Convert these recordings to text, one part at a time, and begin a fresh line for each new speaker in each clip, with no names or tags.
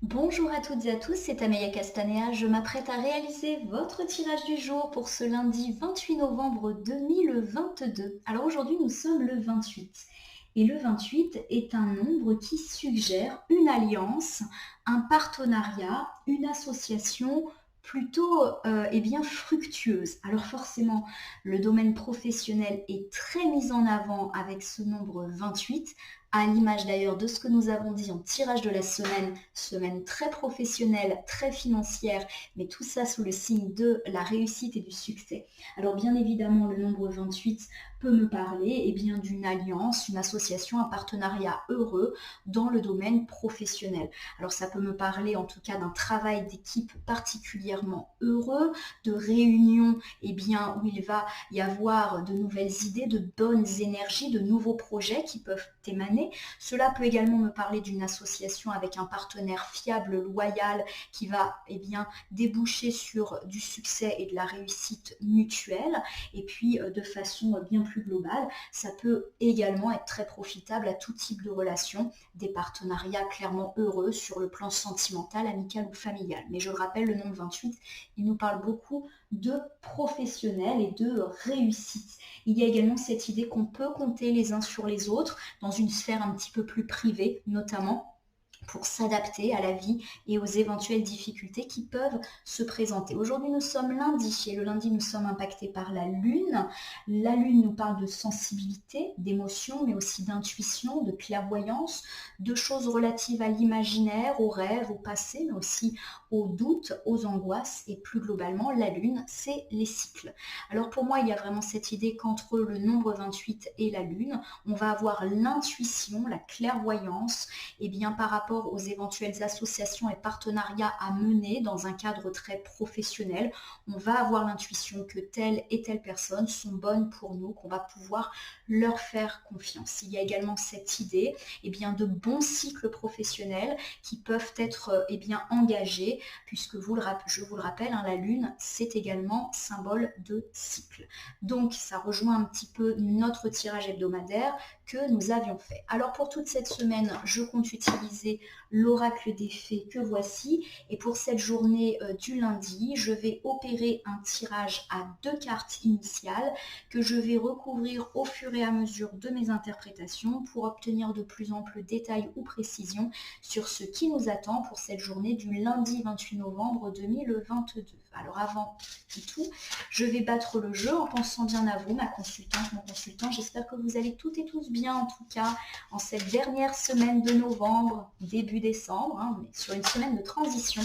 Bonjour à toutes et à tous, c'est Amelia Castanea. Je m'apprête à réaliser votre tirage du jour pour ce lundi 28 novembre 2022. Alors aujourd'hui, nous sommes le 28. Et le 28 est un nombre qui suggère une alliance, un partenariat, une association plutôt fructueuse. Alors forcément, le domaine professionnel est très mis en avant avec ce nombre 28, à l'image d'ailleurs de ce que nous avons dit en tirage de la semaine, semaine très professionnelle, très financière, mais tout ça sous le signe de la réussite et du succès. Alors bien évidemment, le nombre 28 peut me parler d'une alliance, une association, un partenariat heureux dans le domaine professionnel. Alors ça peut me parler en tout cas d'un travail d'équipe particulièrement heureux, de réunions où il va y avoir de nouvelles idées, de bonnes énergies, de nouveaux projets qui peuvent émaner. Cela peut également me parler d'une association avec un partenaire fiable, loyal, qui va déboucher sur du succès et de la réussite mutuelle. Et puis de façon bien plus globale, ça peut également être très profitable à tout type de relation, des partenariats clairement heureux sur le plan sentimental, amical ou familial. Mais je le rappelle, le nombre 28, il nous parle beaucoup de professionnel et de réussite. Il y a également cette idée qu'on peut compter les uns sur les autres dans une sphère un petit peu plus privée, notamment pour s'adapter à la vie et aux éventuelles difficultés qui peuvent se présenter. Aujourd'hui, nous sommes lundi et le lundi, nous sommes impactés par la Lune. La Lune nous parle de sensibilité, d'émotion, mais aussi d'intuition, de clairvoyance, de choses relatives à l'imaginaire, aux rêves, au passé, mais aussi aux doutes, aux angoisses et plus globalement, la Lune, c'est les cycles. Alors pour moi, il y a vraiment cette idée qu'entre le nombre 28 et la Lune, on va avoir l'intuition, la clairvoyance, par rapport aux éventuelles associations et partenariats à mener dans un cadre très professionnel, on va avoir l'intuition que telle et telle personne sont bonnes pour nous, qu'on va pouvoir leur faire confiance. Il y a également cette idée de bons cycles professionnels qui peuvent être engagés, puisque je vous le rappelle, la Lune, c'est également symbole de cycle. Donc ça rejoint un petit peu notre tirage hebdomadaire que nous avions fait. Alors pour toute cette semaine, je compte utiliser l'oracle des fées que voici. Et pour cette journée du lundi, je vais opérer un tirage à 2 cartes initiales que je vais recouvrir au fur et à mesure de mes interprétations pour obtenir de plus amples détails ou précisions sur ce qui nous attend pour cette journée du lundi 28 novembre 2022. Alors avant tout, je vais battre le jeu en pensant bien à vous, ma consultante, mon consultant. J'espère que vous allez toutes et tous bien, en tout cas, en cette dernière semaine de novembre, début décembre. On est sur une semaine de transition.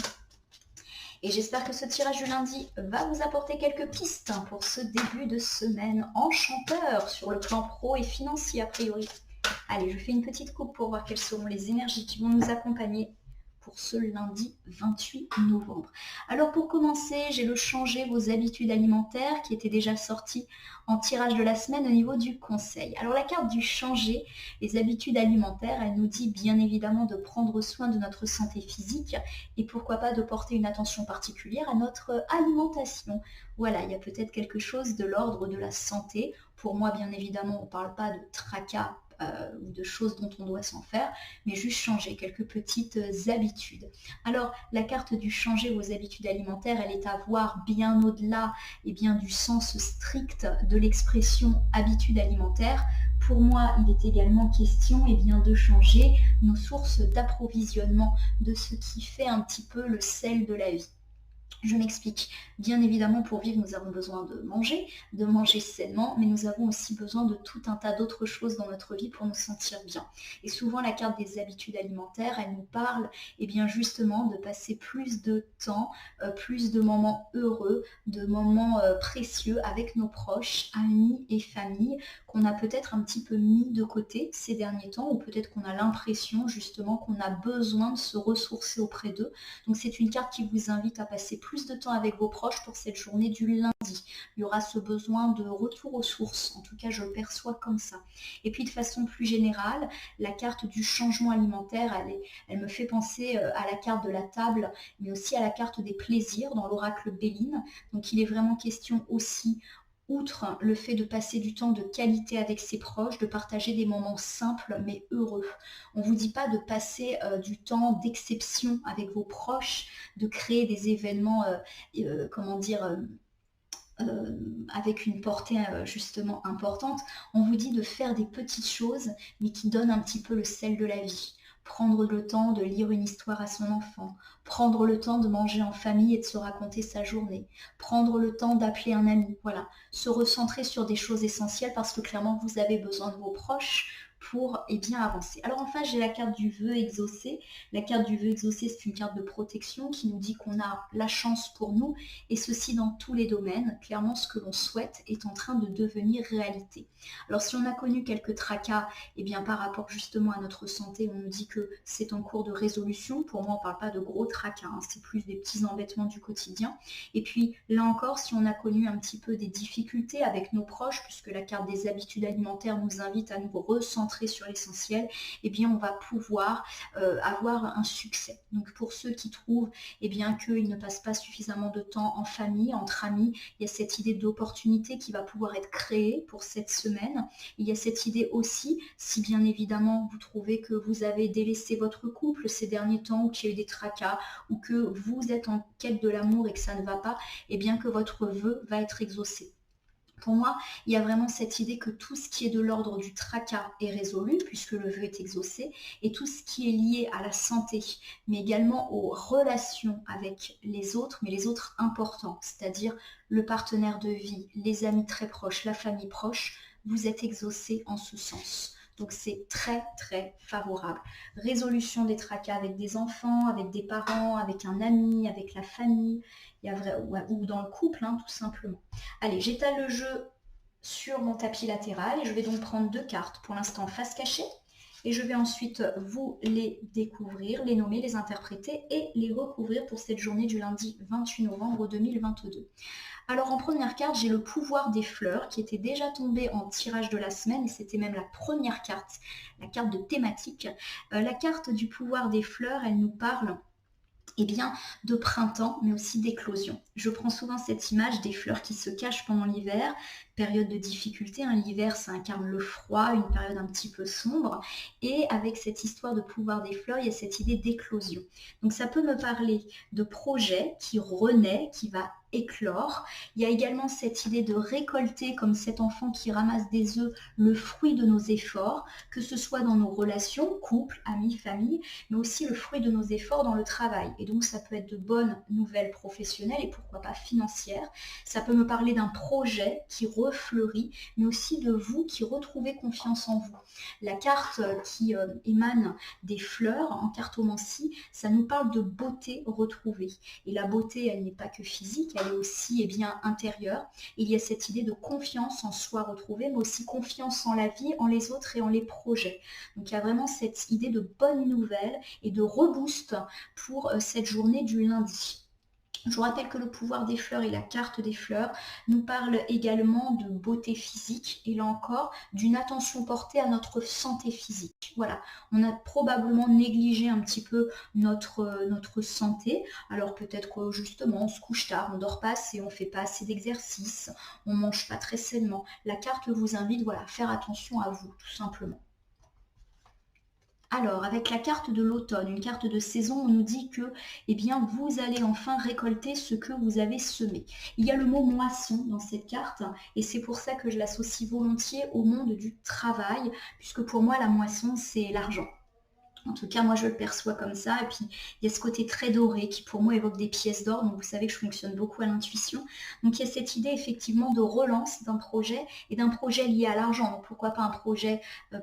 Et j'espère que ce tirage du lundi va vous apporter quelques pistes pour ce début de semaine enchanteur sur le plan pro et financier a priori. Allez, je fais une petite coupe pour voir quelles seront les énergies qui vont nous accompagner pour ce lundi 28 novembre. Alors pour commencer, j'ai le changer vos habitudes alimentaires qui était déjà sorti en tirage de la semaine au niveau du conseil. Alors la carte du changer les habitudes alimentaires, elle nous dit bien évidemment de prendre soin de notre santé physique et pourquoi pas de porter une attention particulière à notre alimentation. Voilà, il y a peut-être quelque chose de l'ordre de la santé. Pour moi, bien évidemment, on ne parle pas de tracas ou de choses dont on doit s'en faire, mais juste changer quelques petites habitudes. Alors, la carte du changer vos habitudes alimentaires, elle est à voir bien au-delà du sens strict de l'expression habitude alimentaire. Pour moi, il est également question de changer nos sources d'approvisionnement, de ce qui fait un petit peu le sel de la vie. Je m'explique. Bien évidemment, pour vivre, nous avons besoin de manger sainement, mais nous avons aussi besoin de tout un tas d'autres choses dans notre vie pour nous sentir bien. Et souvent, la carte des habitudes alimentaires, elle nous parle justement de passer plus de temps, plus de moments heureux, de moments précieux avec nos proches, amis et famille, qu'on a peut-être un petit peu mis de côté ces derniers temps, ou peut-être qu'on a l'impression justement qu'on a besoin de se ressourcer auprès d'eux. Donc c'est une carte qui vous invite à passer plus de temps avec vos proches pour cette journée du lundi. Il y aura ce besoin de retour aux sources, en tout cas je le perçois comme ça. Et puis de façon plus générale, la carte du changement alimentaire, elle me fait penser à la carte de la table, mais aussi à la carte des plaisirs dans l'oracle Béline. Donc il est vraiment question aussi outre le fait de passer du temps de qualité avec ses proches, de partager des moments simples mais heureux. On ne vous dit pas de passer du temps d'exception avec vos proches, de créer des événements, comment dire, avec une portée justement importante. On vous dit de faire des petites choses, mais qui donnent un petit peu le sel de la vie. Prendre le temps de lire une histoire à son enfant, prendre le temps de manger en famille et de se raconter sa journée, prendre le temps d'appeler un ami, voilà, se recentrer sur des choses essentielles parce que clairement vous avez besoin de vos proches pour bien avancer. Alors enfin j'ai la carte du vœu exaucé. La carte du vœu exaucé, c'est une carte de protection qui nous dit qu'on a la chance pour nous, et ceci dans tous les domaines. Clairement ce que l'on souhaite est en train de devenir réalité. Alors si on a connu quelques tracas, par rapport justement à notre santé, on nous dit que c'est en cours de résolution. Pour moi on ne parle pas de gros tracas, hein, c'est plus des petits embêtements du quotidien. Et puis là encore, si on a connu un petit peu des difficultés avec nos proches, puisque la carte des habitudes alimentaires nous invite à nous recentrer sur l'essentiel, on va pouvoir avoir un succès. Donc pour ceux qui trouvent qu'ils ne passent pas suffisamment de temps en famille, entre amis, il y a cette idée d'opportunité qui va pouvoir être créée pour cette semaine. Il y a cette idée aussi, si bien évidemment vous trouvez que vous avez délaissé votre couple ces derniers temps, ou qu'il y a eu des tracas, ou que vous êtes en quête de l'amour et que ça ne va pas, que votre vœu va être exaucé. Pour moi, il y a vraiment cette idée que tout ce qui est de l'ordre du tracas est résolu, puisque le vœu est exaucé, et tout ce qui est lié à la santé, mais également aux relations avec les autres, mais les autres importants, c'est-à-dire le partenaire de vie, les amis très proches, la famille proche, vous êtes exaucé en ce sens. Donc c'est très très favorable. Résolution des tracas avec des enfants, avec des parents, avec un ami, avec la famille, ou dans le couple, hein, tout simplement. Allez, j'étale le jeu sur mon tapis latéral et je vais donc prendre 2 cartes pour l'instant face cachée. Et je vais ensuite vous les découvrir, les nommer, les interpréter et les recouvrir pour cette journée du lundi 28 novembre 2022. Alors en première carte, j'ai le pouvoir des fleurs qui était déjà tombé en tirage de la semaine, et c'était même la première carte, la carte de thématique. La carte du pouvoir des fleurs, elle nous parle de printemps, mais aussi d'éclosion. Je prends souvent cette image des fleurs qui se cachent pendant l'hiver, période de difficulté, hein. L'hiver, ça incarne le froid, une période un petit peu sombre, et avec cette histoire de pouvoir des fleurs, il y a cette idée d'éclosion. Donc ça peut me parler de projet qui renaît, qui va éclore. Il y a également cette idée de récolter, comme cet enfant qui ramasse des œufs, le fruit de nos efforts, que ce soit dans nos relations, couple, amis, famille, mais aussi le fruit de nos efforts dans le travail. Et donc ça peut être de bonnes nouvelles professionnelles et pourquoi pas financières. Ça peut me parler d'un projet qui refleurit, mais aussi de vous qui retrouvez confiance en vous. La carte qui émane des fleurs en cartomancie, ça nous parle de beauté retrouvée. Et la beauté, elle n'est pas que physique, elle est aussi intérieure. Il y a cette idée de confiance en soi retrouvée, mais aussi confiance en la vie, en les autres et en les projets. Donc il y a vraiment cette idée de bonne nouvelle et de reboost pour cette journée du lundi. Je vous rappelle que le pouvoir des fleurs et la carte des fleurs nous parlent également de beauté physique et là encore d'une attention portée à notre santé physique. Voilà, on a probablement négligé un petit peu notre santé. Alors peut-être que justement on se couche tard, on dort pas assez, on fait pas assez d'exercice, on mange pas très sainement. La carte vous invite à faire attention à vous tout simplement. Alors, avec la carte de l'automne, une carte de saison, on nous dit que vous allez enfin récolter ce que vous avez semé. Il y a le mot moisson dans cette carte et c'est pour ça que je l'associe volontiers au monde du travail, puisque pour moi, la moisson, c'est l'argent. En tout cas, moi, je le perçois comme ça. Et puis, il y a ce côté très doré qui, pour moi, évoque des pièces d'or. Donc, vous savez que je fonctionne beaucoup à l'intuition. Donc, il y a cette idée, effectivement, de relance d'un projet et d'un projet lié à l'argent. Donc, pourquoi pas un projet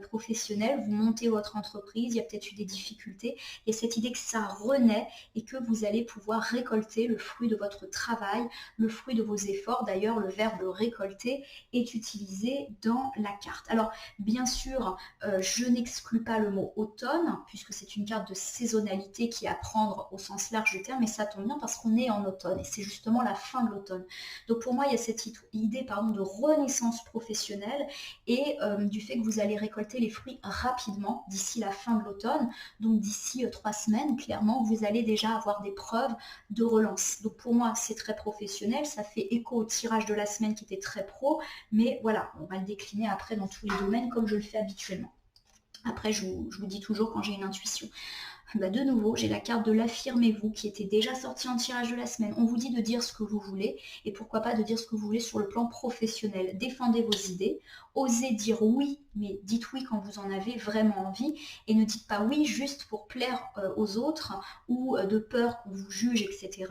professionnel. Vous montez votre entreprise, il y a peut-être eu des difficultés. Il y a cette idée que ça renaît et que vous allez pouvoir récolter le fruit de votre travail, le fruit de vos efforts. D'ailleurs, le verbe récolter est utilisé dans la carte. Alors, bien sûr, je n'exclus pas le mot automne, puisque c'est une carte de saisonnalité qui est à prendre au sens large du terme, et ça tombe bien parce qu'on est en automne, et c'est justement la fin de l'automne. Donc pour moi, il y a cette idée de renaissance professionnelle et du fait que vous allez récolter les fruits rapidement d'ici la fin de l'automne, donc d'ici 3 semaines, clairement, vous allez déjà avoir des preuves de relance. Donc pour moi, c'est très professionnel, ça fait écho au tirage de la semaine qui était très pro, mais voilà, on va le décliner après dans tous les domaines comme je le fais habituellement. Après, je vous dis toujours quand j'ai une intuition. Bah de nouveau, j'ai la carte de l'affirmez-vous qui était déjà sortie en tirage de la semaine. On vous dit de dire ce que vous voulez et pourquoi pas de dire ce que vous voulez sur le plan professionnel. Défendez vos idées, osez dire oui, mais dites oui quand vous en avez vraiment envie et ne dites pas oui juste pour plaire aux autres ou de peur qu'on vous juge, etc.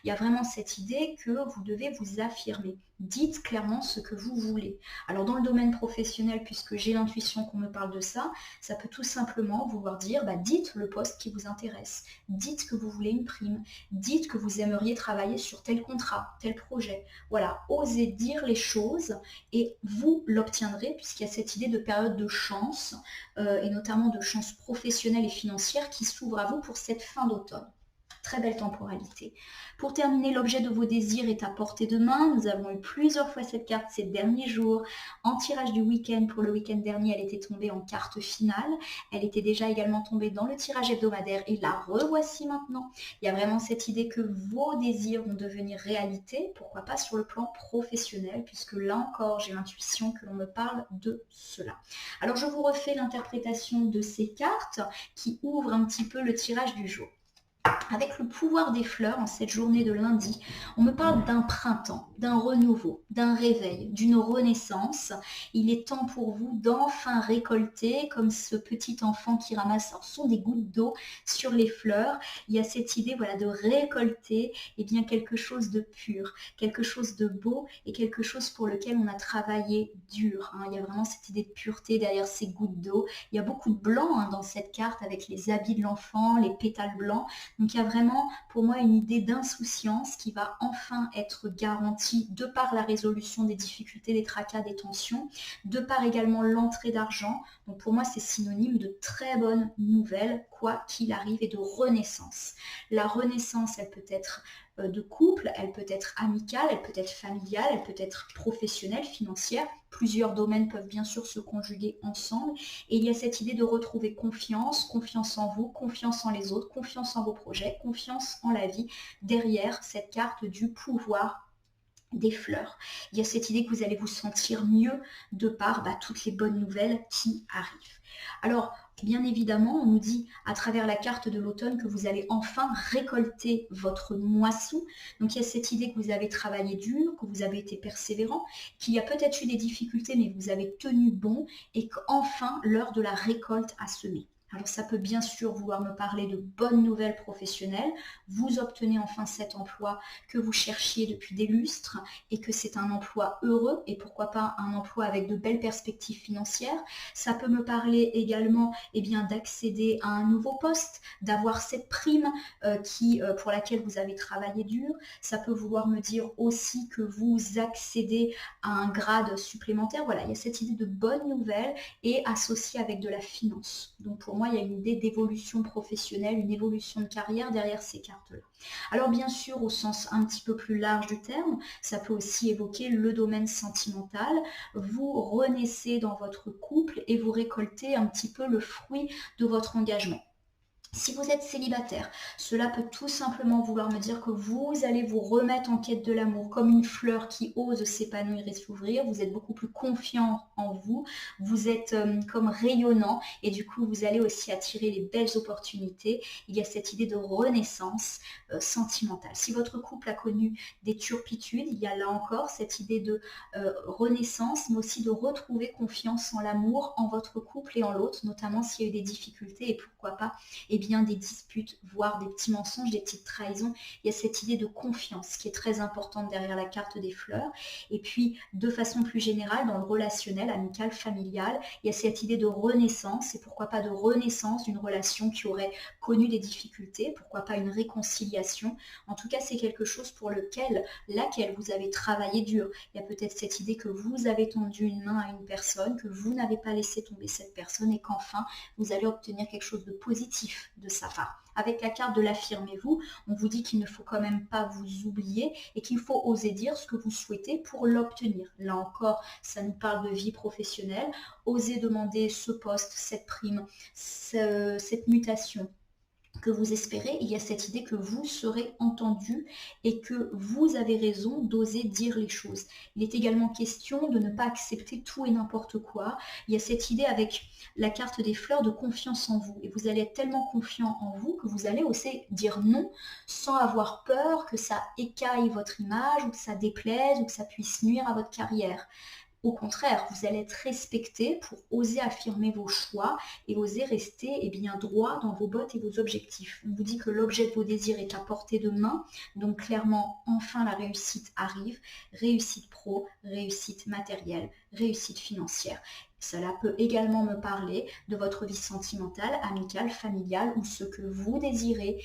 Il y a vraiment cette idée que vous devez vous affirmer. Dites clairement ce que vous voulez. Alors dans le domaine professionnel, puisque j'ai l'intuition qu'on me parle de ça, ça peut tout simplement vouloir dire, dites le poste qui vous intéresse, dites que vous voulez une prime, dites que vous aimeriez travailler sur tel contrat, tel projet. Voilà, osez dire les choses et vous l'obtiendrez puisqu'il y a cette idée de période de chance et notamment de chance professionnelle et financière qui s'ouvre à vous pour cette fin d'automne. Très belle temporalité. Pour terminer, l'objet de vos désirs est à portée de main. Nous avons eu plusieurs fois cette carte ces derniers jours. En tirage du week-end, pour le week-end dernier, elle était tombée en carte finale. Elle était déjà également tombée dans le tirage hebdomadaire et la revoici maintenant. Il y a vraiment cette idée que vos désirs vont devenir réalité. Pourquoi pas sur le plan professionnel, puisque là encore, j'ai l'intuition que l'on me parle de cela. Alors, je vous refais l'interprétation de ces cartes qui ouvrent un petit peu le tirage du jour. Avec le pouvoir des fleurs, en cette journée de lundi, on me parle d'un printemps, d'un renouveau, d'un réveil, d'une renaissance. Il est temps pour vous d'enfin récolter, comme ce petit enfant qui ramasse, alors ce sont des gouttes d'eau sur les fleurs. Il y a cette idée de récolter bien, quelque chose de pur, quelque chose de beau et quelque chose pour lequel on a travaillé dur. Il y a vraiment cette idée de pureté derrière ces gouttes d'eau. Il y a beaucoup de blanc dans cette carte avec les habits de l'enfant, les pétales blancs. Donc il y a vraiment pour moi une idée d'insouciance qui va enfin être garantie de par la résolution des difficultés, des tracas, des tensions, de par également l'entrée d'argent. Donc pour moi c'est synonyme de très bonne nouvelle, quoi qu'il arrive, et de renaissance. La renaissance, elle peut être de couple, elle peut être amicale, elle peut être familiale, elle peut être professionnelle, financière. Plusieurs domaines peuvent bien sûr se conjuguer ensemble. Et il y a cette idée de retrouver confiance, confiance en vous, confiance en les autres, confiance en vos projets, confiance en la vie, derrière cette carte du pouvoir des fleurs. Il y a cette idée que vous allez vous sentir mieux de par toutes les bonnes nouvelles qui arrivent. Alors, bien évidemment, on nous dit à travers la carte de l'automne que vous allez enfin récolter votre moisson. Donc, il y a cette idée que vous avez travaillé dur, que vous avez été persévérant, qu'il y a peut-être eu des difficultés, mais vous avez tenu bon et qu'enfin, l'heure de la récolte a semé. Alors ça peut bien sûr vouloir me parler de bonnes nouvelles professionnelles. Vous obtenez enfin cet emploi que vous cherchiez depuis des lustres et que c'est un emploi heureux et pourquoi pas un emploi avec de belles perspectives financières. Ça peut me parler également d'accéder à un nouveau poste, d'avoir cette prime pour laquelle vous avez travaillé dur. Ça peut vouloir me dire aussi que vous accédez à un grade supplémentaire. Voilà, il y a cette idée de bonnes nouvelles et associée avec de la finance. Donc pour moi, il y a une idée d'évolution professionnelle, une évolution de carrière derrière ces cartes-là. Alors bien sûr, au sens un petit peu plus large du terme, ça peut aussi évoquer le domaine sentimental. Vous renaissez dans votre couple et vous récoltez un petit peu le fruit de votre engagement. Si vous êtes célibataire, cela peut tout simplement vouloir me dire que vous allez vous remettre en quête de l'amour comme une fleur qui ose s'épanouir et s'ouvrir. Vous êtes beaucoup plus confiant en vous, vous êtes comme rayonnant et du coup vous allez aussi attirer les belles opportunités. Il y a cette idée de renaissance sentimentale. Si votre couple a connu des turpitudes, il y a là encore cette idée de renaissance, mais aussi de retrouver confiance en l'amour, en votre couple et en l'autre, notamment s'il y a eu des difficultés et pourquoi pas bien, des disputes, voire des petits mensonges, des petites trahisons. Il y a cette idée de confiance qui est très importante derrière la carte des fleurs. Et puis, de façon plus générale, dans le relationnel, amical, familial, il y a cette idée de renaissance, et pourquoi pas de renaissance d'une relation qui aurait connu des difficultés, pourquoi pas une réconciliation. En tout cas, c'est quelque chose pour laquelle vous avez travaillé dur. Il y a peut-être cette idée que vous avez tendu une main à une personne, que vous n'avez pas laissé tomber cette personne et qu'enfin, vous allez obtenir quelque chose de positif de sa part. Avec la carte de l'affirmez-vous, on vous dit qu'il ne faut quand même pas vous oublier et qu'il faut oser dire ce que vous souhaitez pour l'obtenir. Là encore, ça nous parle de vie professionnelle. Osez demander ce poste, cette prime, cette mutation que vous espérez. Il y a cette idée que vous serez entendu et que vous avez raison d'oser dire les choses. Il est également question de ne pas accepter tout et n'importe quoi. Il y a cette idée avec la carte des fleurs de confiance en vous. Et vous allez être tellement confiant en vous que vous allez oser dire non sans avoir peur que ça écaille votre image ou que ça déplaise ou que ça puisse nuire à votre carrière. Au contraire, vous allez être respecté pour oser affirmer vos choix et oser rester bien droit dans vos bottes et vos objectifs. On vous dit que l'objet de vos désirs est à portée de main, donc clairement, enfin la réussite arrive. Réussite pro, réussite matérielle, réussite financière. Cela peut également me parler de votre vie sentimentale, amicale, familiale, où ce que vous désirez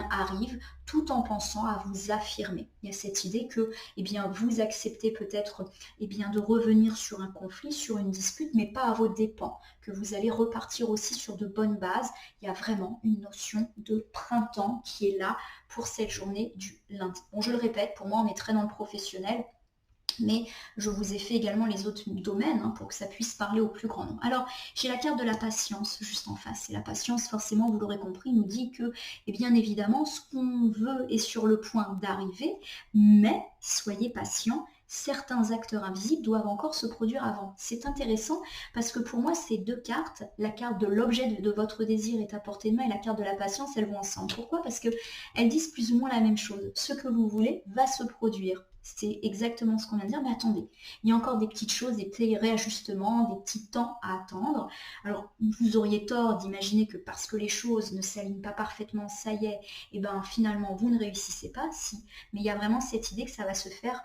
arrive tout en pensant à vous affirmer. Il y a cette idée que vous acceptez peut-être de revenir sur un conflit, sur une dispute, mais pas à vos dépens, que vous allez repartir aussi sur de bonnes bases. Il y a vraiment une notion de printemps qui est là pour cette journée du lundi. Bon, je le répète, pour moi, on est très dans le professionnel, mais je vous ai fait également les autres domaines pour que ça puisse parler au plus grand nombre. Alors, j'ai la carte de la patience juste en face. Et la patience, forcément, vous l'aurez compris, nous dit que, bien évidemment, ce qu'on veut est sur le point d'arriver, mais soyez patient. Certains acteurs invisibles doivent encore se produire avant. C'est intéressant parce que pour moi, ces deux cartes, la carte de l'objet de votre désir est à portée de main et la carte de la patience, elles vont ensemble. Pourquoi? Parce qu'elles disent plus ou moins la même chose. Ce que vous voulez va se produire. C'est exactement ce qu'on vient de dire, mais attendez, il y a encore des petites choses, des petits réajustements, des petits temps à attendre. Alors, vous auriez tort d'imaginer que parce que les choses ne s'alignent pas parfaitement, ça y est, finalement, vous ne réussissez pas, si. Mais il y a vraiment cette idée que ça va se faire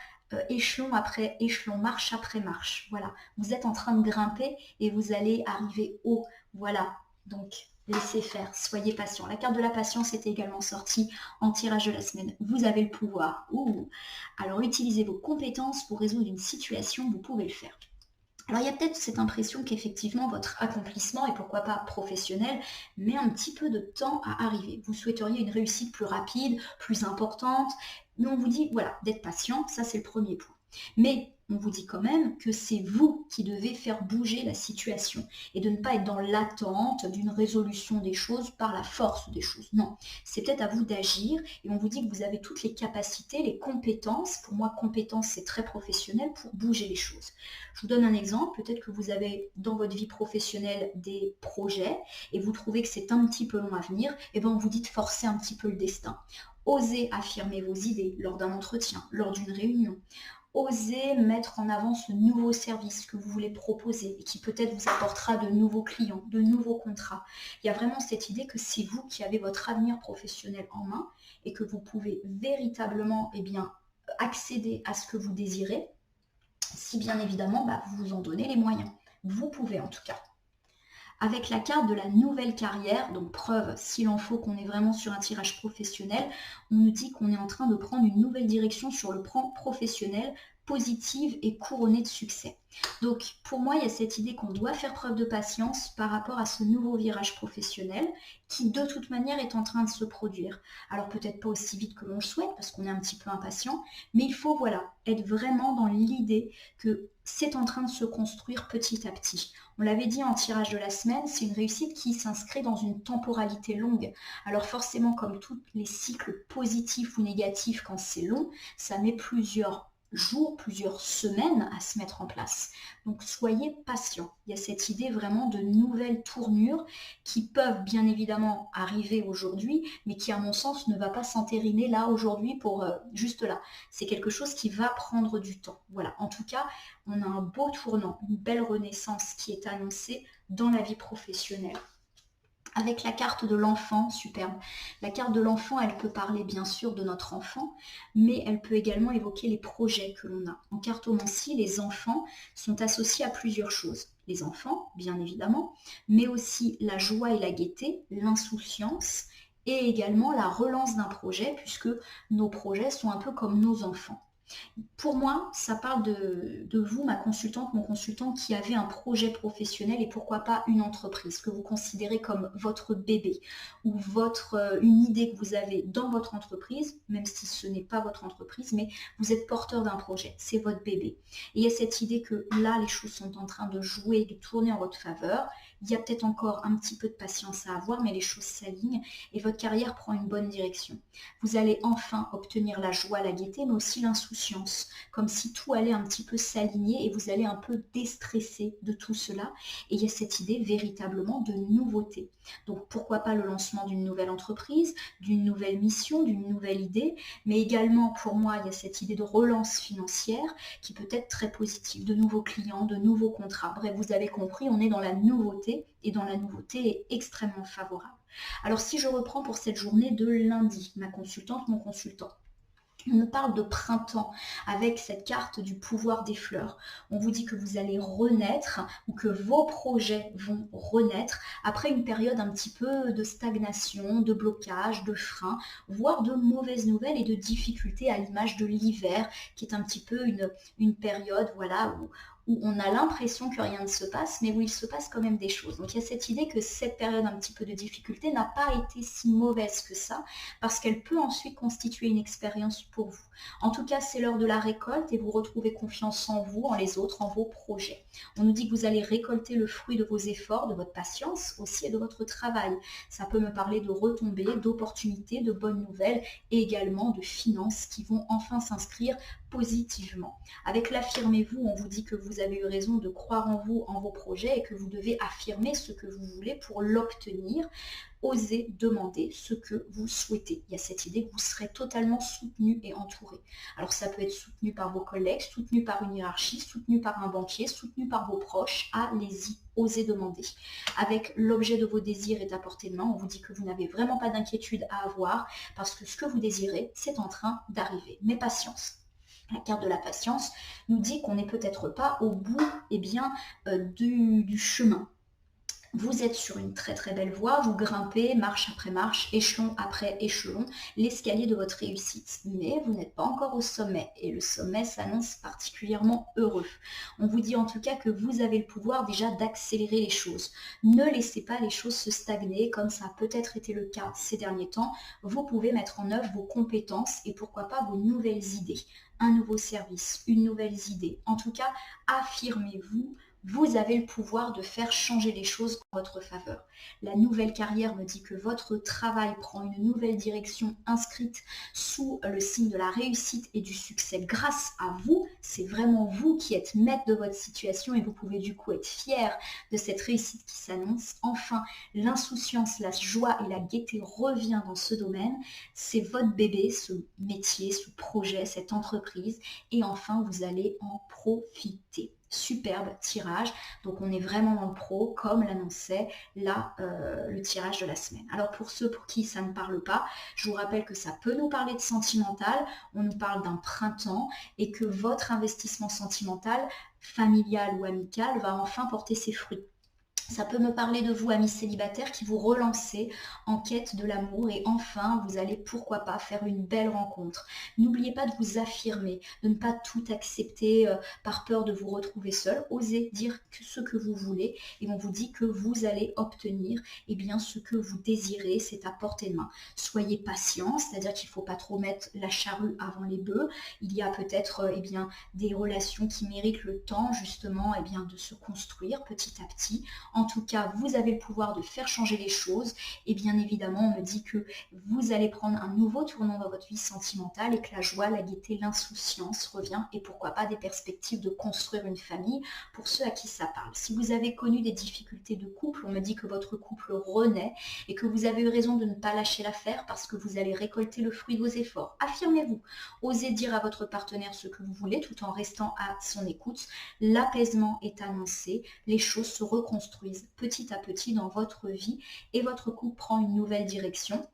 échelon après échelon, marche après marche. Voilà, vous êtes en train de grimper et vous allez arriver haut. Voilà, donc laissez faire, soyez patient. La carte de la patience était également sortie en tirage de la semaine. Vous avez le pouvoir. Ouh. Alors utilisez vos compétences pour résoudre une situation, vous pouvez le faire. Alors il y a peut-être cette impression qu'effectivement votre accomplissement, et pourquoi pas professionnel, met un petit peu de temps à arriver. Vous souhaiteriez une réussite plus rapide, plus importante, mais on vous dit, voilà, d'être patient, ça c'est le premier point. Mais on vous dit quand même que c'est vous qui devez faire bouger la situation et de ne pas être dans l'attente d'une résolution des choses par la force des choses. Non, c'est peut-être à vous d'agir et on vous dit que vous avez toutes les capacités, les compétences. Pour moi, compétence, c'est très professionnel pour bouger les choses. Je vous donne un exemple. Peut-être que vous avez dans votre vie professionnelle des projets et vous trouvez que c'est un petit peu long à venir. Et bien, on vous dit de forcer un petit peu le destin. Osez affirmer vos idées lors d'un entretien, lors d'une réunion. Osez mettre en avant ce nouveau service que vous voulez proposer et qui peut-être vous apportera de nouveaux clients, de nouveaux contrats. Il y a vraiment cette idée que c'est vous qui avez votre avenir professionnel en main et que vous pouvez véritablement accéder à ce que vous désirez si bien évidemment vous vous en donnez les moyens. Vous pouvez en tout cas. Avec la carte de la nouvelle carrière, donc preuve s'il en faut qu'on est vraiment sur un tirage professionnel, on nous dit qu'on est en train de prendre une nouvelle direction sur le plan professionnel, positive et couronnée de succès. Donc pour moi, il y a cette idée qu'on doit faire preuve de patience par rapport à ce nouveau virage professionnel qui de toute manière est en train de se produire. Alors peut-être pas aussi vite que l'on le souhaite parce qu'on est un petit peu impatient, mais il faut être vraiment dans l'idée que c'est en train de se construire petit à petit. On l'avait dit en tirage de la semaine, c'est une réussite qui s'inscrit dans une temporalité longue. Alors forcément, comme tous les cycles positifs ou négatifs, quand c'est long, ça met plusieurs jours, plusieurs semaines à se mettre en place. Donc soyez patients. Il y a cette idée vraiment de nouvelles tournures qui peuvent bien évidemment arriver aujourd'hui, mais qui à mon sens ne va pas s'entériner là aujourd'hui pour juste là. C'est quelque chose qui va prendre du temps. Voilà, en tout cas, on a un beau tournant, une belle renaissance qui est annoncée dans la vie professionnelle. Avec la carte de l'enfant, superbe. La carte de l'enfant, elle peut parler bien sûr de notre enfant, mais elle peut également évoquer les projets que l'on a. En cartomancie, les enfants sont associés à plusieurs choses. Les enfants, bien évidemment, mais aussi la joie et la gaieté, l'insouciance et également la relance d'un projet, puisque nos projets sont un peu comme nos enfants. Pour moi, ça parle de vous, ma consultante, mon consultant, qui avait un projet professionnel et pourquoi pas une entreprise que vous considérez comme votre bébé ou une idée que vous avez dans votre entreprise, même si ce n'est pas votre entreprise, mais vous êtes porteur d'un projet, c'est votre bébé. Et il y a cette idée que là, les choses sont en train de jouer, de tourner en votre faveur. Il y a peut-être encore un petit peu de patience à avoir, mais les choses s'alignent et votre carrière prend une bonne direction. Vous allez enfin obtenir la joie, la gaieté, mais aussi l'insouciance, comme si tout allait un petit peu s'aligner et vous allez un peu déstresser de tout cela. Et il y a cette idée véritablement de nouveauté. Donc pourquoi pas le lancement d'une nouvelle entreprise, d'une nouvelle mission, d'une nouvelle idée, mais également pour moi il y a cette idée de relance financière qui peut être très positive, de nouveaux clients, de nouveaux contrats. Bref, vous avez compris, on est dans la nouveauté et dans la nouveauté est extrêmement favorable. Alors si je reprends pour cette journée de lundi, ma consultante, mon consultant, on me parle de printemps avec cette carte du pouvoir des fleurs. On vous dit que vous allez renaître ou que vos projets vont renaître après une période un petit peu de stagnation, de blocage, de frein, voire de mauvaises nouvelles et de difficultés à l'image de l'hiver qui est un petit peu une période voilà, où on a l'impression que rien ne se passe, mais où il se passe quand même des choses. Donc il y a cette idée que cette période un petit peu de difficulté n'a pas été si mauvaise que ça, parce qu'elle peut ensuite constituer une expérience pour vous. En tout cas, c'est l'heure de la récolte et vous retrouvez confiance en vous, en les autres, en vos projets. On nous dit que vous allez récolter le fruit de vos efforts, de votre patience aussi et de votre travail. Ça peut me parler de retombées, d'opportunités, de bonnes nouvelles et également de finances qui vont enfin s'inscrire positivement. Avec l'affirmez-vous, on vous dit que vous avez eu raison de croire en vous, en vos projets et que vous devez affirmer ce que vous voulez pour l'obtenir. Osez demander ce que vous souhaitez. Il y a cette idée que vous serez totalement soutenu et entouré. Alors ça peut être soutenu par vos collègues, soutenu par une hiérarchie, soutenu par un banquier, soutenu par vos proches. Allez-y, osez demander. Avec l'objet de vos désirs est à portée de main, on vous dit que vous n'avez vraiment pas d'inquiétude à avoir parce que ce que vous désirez, c'est en train d'arriver. Mais patience. La carte de la patience nous dit qu'on n'est peut-être pas au bout du chemin. Vous êtes sur une très très belle voie, vous grimpez marche après marche, échelon après échelon, l'escalier de votre réussite. Mais vous n'êtes pas encore au sommet et le sommet s'annonce particulièrement heureux. On vous dit en tout cas que vous avez le pouvoir déjà d'accélérer les choses. Ne laissez pas les choses se stagner comme ça a peut-être été le cas ces derniers temps. Vous pouvez mettre en œuvre vos compétences et pourquoi pas vos nouvelles idées. Un nouveau service, une nouvelle idée. En tout cas, affirmez-vous. Vous avez le pouvoir de faire changer les choses en votre faveur. La nouvelle carrière me dit que votre travail prend une nouvelle direction inscrite sous le signe de la réussite et du succès grâce à vous. C'est vraiment vous qui êtes maître de votre situation et vous pouvez du coup être fier de cette réussite qui s'annonce. Enfin, l'insouciance, la joie et la gaieté revient dans ce domaine. C'est votre bébé, ce métier, ce projet, cette entreprise. Et enfin, vous allez en profiter. Superbe tirage, donc on est vraiment dans le pro comme l'annonçait là le tirage de la semaine. Alors pour ceux pour qui ça ne parle pas, je vous rappelle que ça peut nous parler de sentimental, on nous parle d'un printemps et que votre investissement sentimental, familial ou amical va enfin porter ses fruits. Ça peut me parler de vous, amis célibataires, qui vous relancez en quête de l'amour et enfin, vous allez pourquoi pas faire une belle rencontre. N'oubliez pas de vous affirmer, de ne pas tout accepter par peur de vous retrouver seul. Osez dire ce que vous voulez et on vous dit que vous allez obtenir bien, ce que vous désirez, c'est à portée de main. Soyez patient, c'est-à-dire qu'il ne faut pas trop mettre la charrue avant les bœufs. Il y a peut-être des relations qui méritent le temps justement de se construire petit à petit. En tout cas, vous avez le pouvoir de faire changer les choses et bien évidemment, on me dit que vous allez prendre un nouveau tournant dans votre vie sentimentale et que la joie, la gaieté, l'insouciance revient et pourquoi pas des perspectives de construire une famille pour ceux à qui ça parle. Si vous avez connu des difficultés de couple, on me dit que votre couple renaît et que vous avez eu raison de ne pas lâcher l'affaire parce que vous allez récolter le fruit de vos efforts. Affirmez-vous, osez dire à votre partenaire ce que vous voulez tout en restant à son écoute. L'apaisement est annoncé, les choses se reconstruisent construisent petit à petit dans votre vie et votre couple prend une nouvelle direction.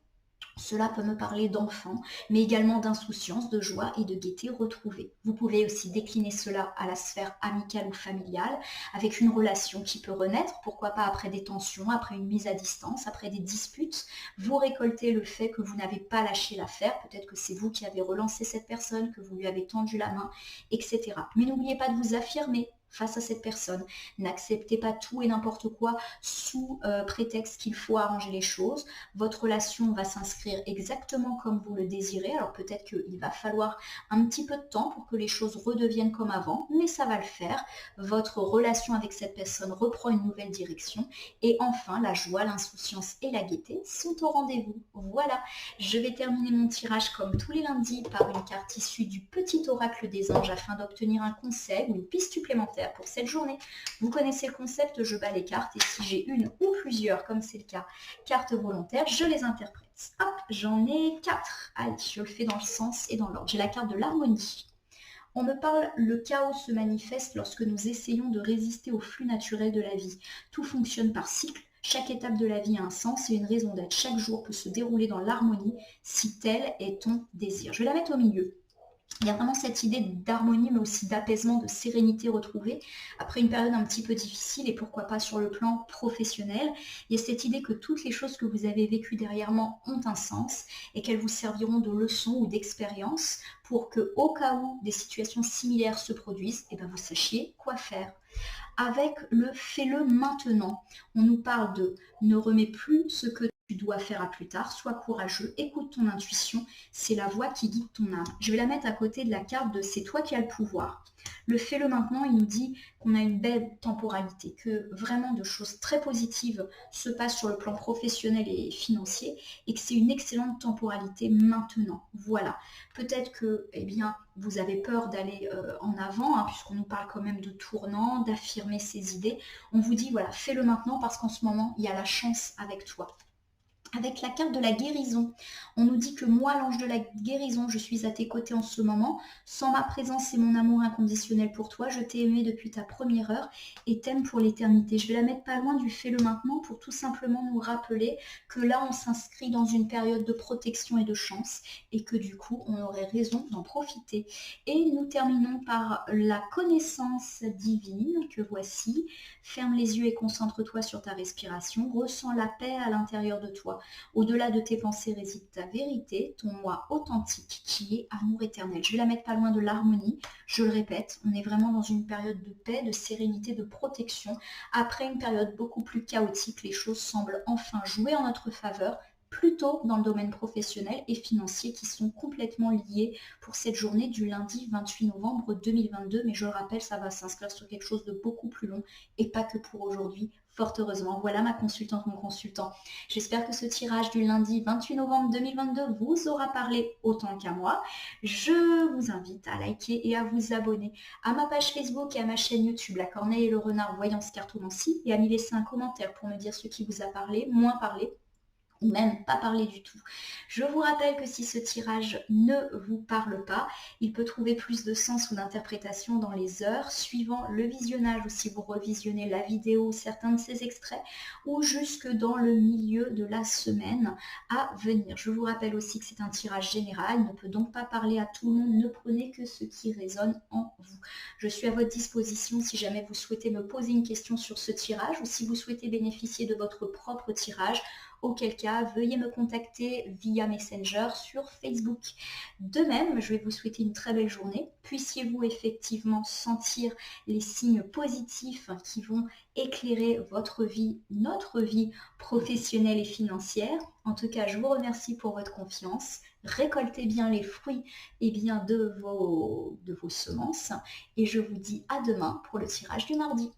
Cela peut me parler d'enfants, mais également d'insouciance, de joie et de gaieté retrouvée. Vous pouvez aussi décliner cela à la sphère amicale ou familiale, avec une relation qui peut renaître, pourquoi pas après des tensions, après une mise à distance, après des disputes. Vous récoltez le fait que vous n'avez pas lâché l'affaire, peut-être que c'est vous qui avez relancé cette personne, que vous lui avez tendu la main, etc. Mais n'oubliez pas de vous affirmer face à cette personne. N'acceptez pas tout et n'importe quoi sous prétexte qu'il faut arranger les choses. Votre relation va s'inscrire exactement comme vous le désirez. Alors peut-être qu'il va falloir un petit peu de temps pour que les choses redeviennent comme avant, mais ça va le faire. Votre relation avec cette personne reprend une nouvelle direction. Et enfin, la joie, l'insouciance et la gaieté sont au rendez-vous. Voilà, je vais terminer mon tirage comme tous les lundis par une carte issue du petit oracle des anges afin d'obtenir un conseil ou une piste supplémentaire pour cette journée. Vous connaissez le concept, je bats les cartes et si j'ai une ou plusieurs, comme c'est le cas, cartes volontaires, je les interprète. Hop, j'en ai 4. Allez, je le fais dans le sens et dans l'ordre. J'ai la carte de l'harmonie. On me parle, le chaos se manifeste lorsque nous essayons de résister au flux naturel de la vie. Tout fonctionne par cycle. Chaque étape de la vie a un sens et une raison d'être. Chaque jour peut se dérouler dans l'harmonie si tel est ton désir. Je vais la mettre au milieu. Il y a vraiment cette idée d'harmonie, mais aussi d'apaisement, de sérénité retrouvée, après une période un petit peu difficile et pourquoi pas sur le plan professionnel. Il y a cette idée que toutes les choses que vous avez vécues dernièrement ont un sens et qu'elles vous serviront de leçon ou d'expérience pour que, au cas où des situations similaires se produisent, et vous sachiez quoi faire. Avec le fais-le maintenant, on nous parle de ne remets plus ce que tu dois faire à plus tard, sois courageux, écoute ton intuition, c'est la voix qui guide ton âme. Je vais la mettre à côté de la carte de c'est toi qui as le pouvoir. Le fais-le maintenant, il nous dit qu'on a une belle temporalité, que vraiment de choses très positives se passent sur le plan professionnel et financier et que c'est une excellente temporalité maintenant. Voilà. Peut-être que vous avez peur d'aller en avant, puisqu'on nous parle quand même de tournant, d'affirmer ses idées. On vous dit, voilà, fais-le maintenant parce qu'en ce moment, il y a la chance avec toi. Avec la carte de la guérison, on nous dit que moi, l'ange de la guérison, je suis à tes côtés en ce moment. Sans ma présence et mon amour inconditionnel pour toi, je t'ai aimé depuis ta première heure et t'aime pour l'éternité. Je vais la mettre pas loin du fais-le maintenant pour tout simplement nous rappeler que là, on s'inscrit dans une période de protection et de chance et que du coup, on aurait raison d'en profiter. Et nous terminons par la connaissance divine que voici. Ferme les yeux et concentre-toi sur ta respiration. Ressens la paix à l'intérieur de toi. Au-delà de tes pensées réside ta vérité, ton moi authentique qui est amour éternel. Je vais la mettre pas loin de l'harmonie. Je le répète, on est vraiment dans une période de paix, de sérénité, de protection. Après une période beaucoup plus chaotique, les choses semblent enfin jouer en notre faveur, plutôt dans le domaine professionnel et financier qui sont complètement liés pour cette journée du lundi 28 novembre 2022. Mais je le rappelle, ça va s'inscrire sur quelque chose de beaucoup plus long et pas que pour aujourd'hui. Fort heureusement, voilà ma consultante, mon consultant. J'espère que ce tirage du lundi 28 novembre 2022 vous aura parlé autant qu'à moi. Je vous invite à liker et à vous abonner à ma page Facebook et à ma chaîne YouTube, La Corneille et le Renard Voyance Cartomancie, et à m'y laisser un commentaire pour me dire ce qui vous a parlé, moins parlé, ou même pas parler du tout. Je vous rappelle que si ce tirage ne vous parle pas, il peut trouver plus de sens ou d'interprétation dans les heures suivant le visionnage ou si vous revisionnez la vidéo ou certains de ces extraits ou jusque dans le milieu de la semaine à venir. Je vous rappelle aussi que c'est un tirage général, il ne peut donc pas parler à tout le monde, ne prenez que ce qui résonne en vous. Je suis à votre disposition si jamais vous souhaitez me poser une question sur ce tirage ou si vous souhaitez bénéficier de votre propre tirage. Auquel cas, veuillez me contacter via Messenger sur Facebook. De même, je vais vous souhaiter une très belle journée. Puissiez-vous effectivement sentir les signes positifs qui vont éclairer votre vie, notre vie professionnelle et financière. En tout cas, je vous remercie pour votre confiance. Récoltez bien les fruits de vos semences. Et je vous dis à demain pour le tirage du mardi.